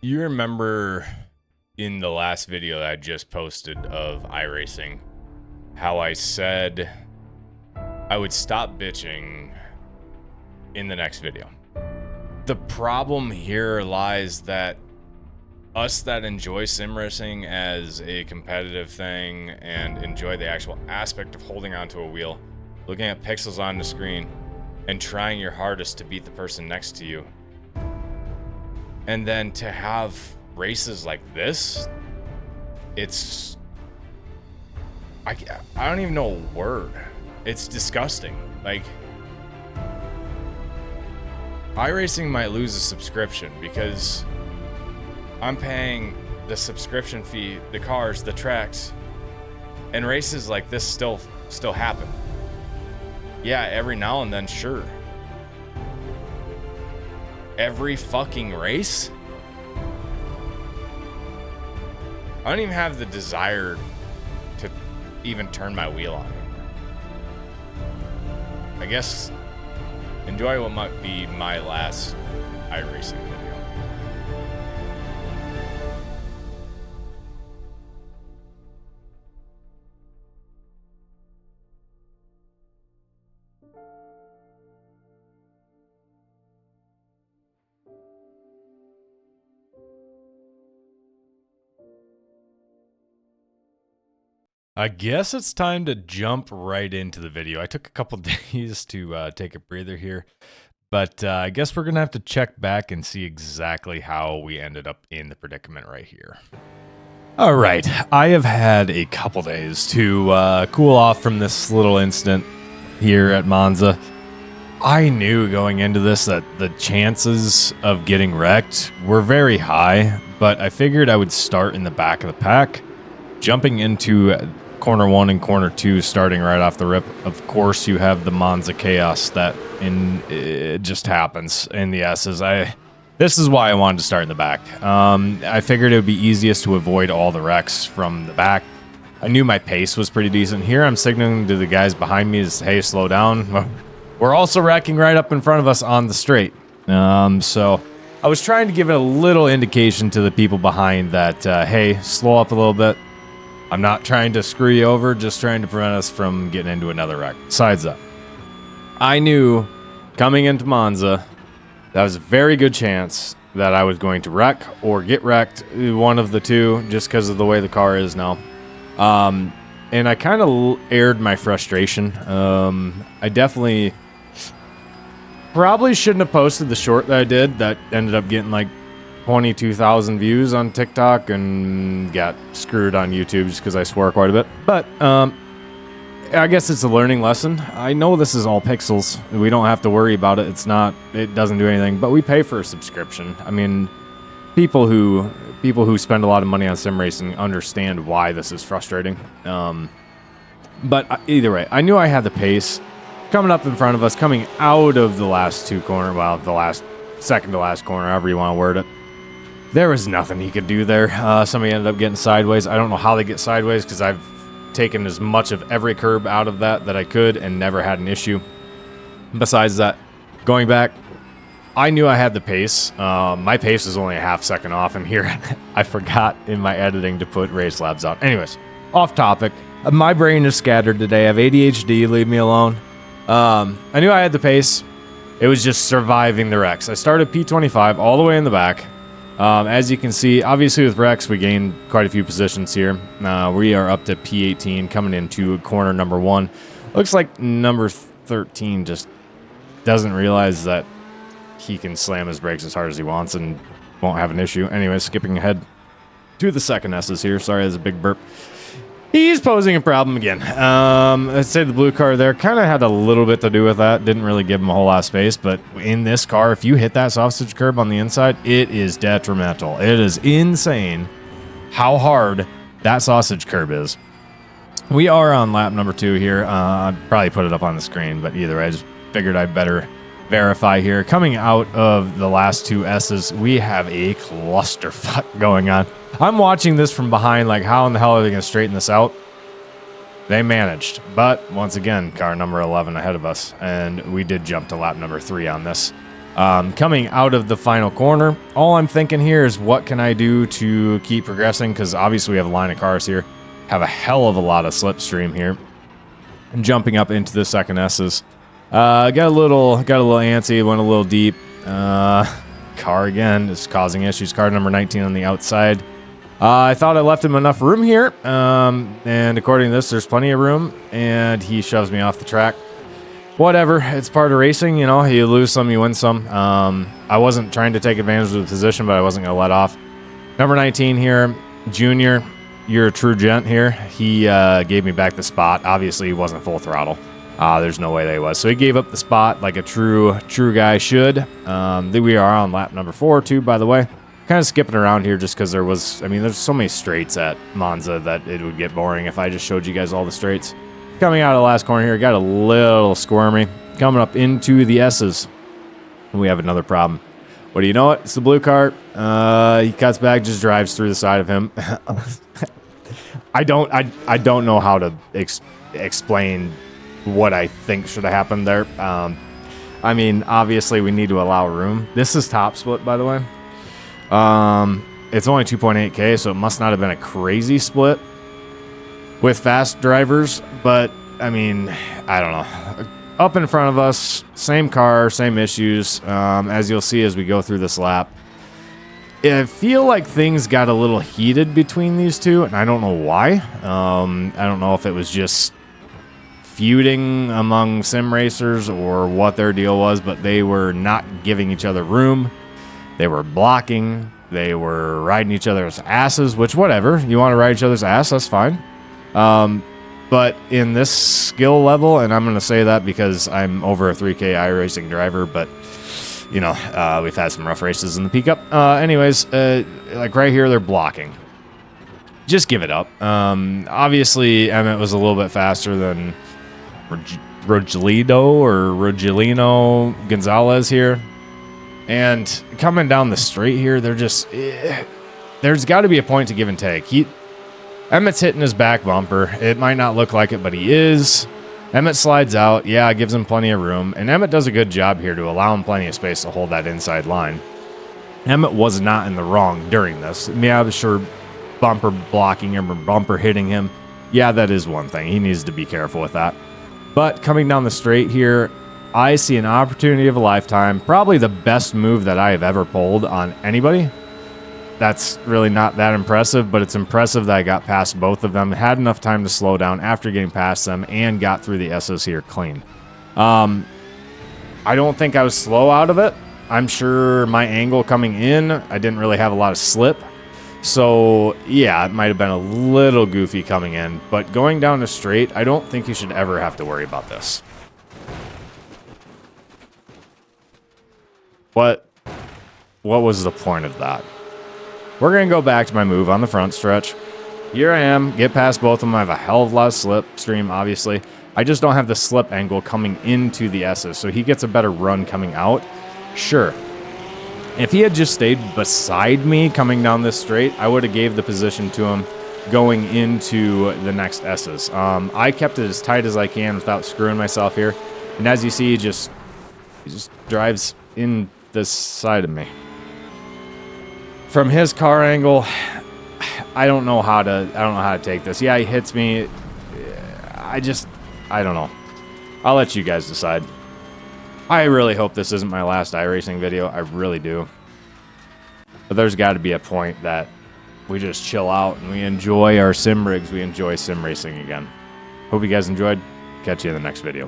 You remember in the last video that I just posted of Iracing, how I said I would stop bitching in the next video. The problem here lies that us that enjoy sim racing as a competitive thing and enjoy the actual aspect of holding onto a wheel, looking at pixels on the screen, and trying your hardest to beat the person next to you. And then to have races like this, it's... I don't even know a word. It's disgusting. Like, iRacing might lose a subscription because I'm paying the subscription fee, the cars, the tracks, and races like this still happen. Yeah, every now and then, sure. Every fucking race? I don't even have the desire to even turn my wheel on anymore. I guess enjoy what might be my last iRacing video. I guess it's time to jump right into the video. I took a couple days to take a breather here, but I guess we're going to have to check back and see exactly how we ended up in the predicament right here. All right, I have had a couple days to cool off from this little incident here at Moza. I knew going into this that the chances of getting wrecked were very high, but I figured I would start in the back of the pack, jumping into corner 1 and corner 2, starting right off the rip. Of course, you have the Moza chaos that it just happens in the S's. This is why I wanted to start in the back. I figured it would be easiest to avoid all the wrecks from the back. I knew my pace was pretty decent. Here I'm signaling to the guys behind me is, hey, slow down. We're also wrecking right up in front of us on the straight. So I was trying to give it a little indication to the people behind that, hey, slow up a little bit. I'm not trying to screw you over, just trying to prevent us from getting into another wreck. Besides that, I knew coming into Moza, that was a very good chance that I was going to wreck or get wrecked, one of the two, just because of the way the car is now. And I kind of aired my frustration. I definitely probably shouldn't have posted the short that I did that ended up getting like 22,000 views on TikTok and got screwed on YouTube just because I swore quite a bit. But I guess it's a learning lesson. I know this is all pixels. We don't have to worry about it. It doesn't do anything, but we pay for a subscription. I mean, people who spend a lot of money on sim racing understand why this is frustrating. But either way, I knew I had the pace coming up in front of us, coming out of the last two corner, well, the last second to last corner, however you want to word it. There was nothing he could do there. Somebody ended up getting sideways. I don't know how they get sideways because I've taken as much of every curb out of that I could and never had an issue. Besides that, going back, I knew I had the pace. My pace is only a half second off, and here I forgot in my editing to put race labs out. Anyways, off topic. My brain is scattered today. I have ADHD. Leave me alone. I knew I had the pace. It was just surviving the wrecks. I started P25 all the way in the back. As you can see, obviously with wrecks, we gained quite a few positions here. We are up to P18 coming into corner number 1. Looks like number 13 just doesn't realize that he can slam his brakes as hard as he wants and won't have an issue. Anyway, skipping ahead to the second S's here. Sorry, there's a big burp. He's posing a problem again. I'd say the blue car there kind of had a little bit to do with that. Didn't really give him a whole lot of space, but in this car, if you hit that sausage curb on the inside, it is detrimental. It is insane how hard that sausage curb is. We are on lap number 2 here. I'd probably put it up on the screen, but either way, I just figured I'd better verify here. Coming out of the last two S's, we have a clusterfuck going on. I'm watching this from behind like, how in the hell are they going to straighten this out? They managed, but once again, car number 11 ahead of us, and we did jump to lap number 3 on this. Coming out of the final corner, all I'm thinking here is what can I do to keep progressing? Because obviously we have a line of cars here. Have a hell of a lot of slipstream here. And jumping up into the second S's. Got a little antsy, went a little deep. Car again is causing issues. Car number 19 on the outside. I thought I left him enough room here. And according to this, there's plenty of room. And he shoves me off the track. Whatever, it's part of racing, you know, you lose some, you win some. I wasn't trying to take advantage of the position, but I wasn't going to let off. Number 19 here, Junior, you're a true gent here. He gave me back the spot. Obviously, he wasn't full throttle. There's no way that he was. So he gave up the spot like a true guy should. We are on lap number 4, too, by the way. Kind of skipping around here just because there's so many straights at Monza that it would get boring if I just showed you guys all the straights. Coming out of the last corner here, got a little squirmy. Coming up into the S's. We have another problem. What do you know it? It's the blue car. He cuts back, just drives through the side of him. I don't know how to explain what I think should have happened there. I mean, obviously we need to allow room. This is top split, by the way. It's only 2.8K, so it must not have been a crazy split with fast drivers, but I mean, I don't know. Up in front of us, same car, same issues, as you'll see as we go through this lap. I feel like things got a little heated between these two, and I don't know why. I don't know if it was just feuding among sim racers or what their deal was, but they were not giving each other room. They were blocking. They were riding each other's asses, which whatever. You want to ride each other's ass, that's fine. But in this skill level, and I'm going to say that because I'm over a 3K iRacing driver, but, you know, we've had some rough races in the peak up. Anyways, like right here, they're blocking. Just give it up. Obviously, Emmett was a little bit faster than Rogelino Gonzalez here. And coming down the straight here, they're just... there's got to be a point to give and take. Emmett's hitting his back bumper. It might not look like it, but he is. Emmett slides out. Yeah, gives him plenty of room. And Emmett does a good job here to allow him plenty of space to hold that inside line. Emmett was not in the wrong during this. Yeah, sure, bumper blocking him or bumper hitting him. Yeah, that is one thing. He needs to be careful with that. But coming down the straight here, I see an opportunity of a lifetime. Probably the best move that I have ever pulled on anybody. That's really not that impressive, but it's impressive that I got past both of them, had enough time to slow down after getting past them, and got through the S's here clean. I don't think I was slow out of it. I'm sure my angle coming in, I didn't really have a lot of slip. So, yeah, it might have been a little goofy coming in, but going down the straight, I don't think you should ever have to worry about this. What was the point of that? We're going to go back to my move on the front stretch. Here I am, get past both of them. I have a hell of a lot of slipstream, obviously. I just don't have the slip angle coming into the S's, so he gets a better run coming out. Sure. If he had just stayed beside me coming down this straight, I would have gave the position to him going into the next S's. I kept it as tight as I can without screwing myself here. And as you see, he just drives in this side of me. From his car angle, I don't know how to take this. Yeah, he hits me. I don't know. I'll let you guys decide. I really hope this isn't my last iRacing video. I really do. But there's got to be a point that we just chill out and we enjoy our sim rigs. We enjoy sim racing again. Hope you guys enjoyed. Catch you in the next video.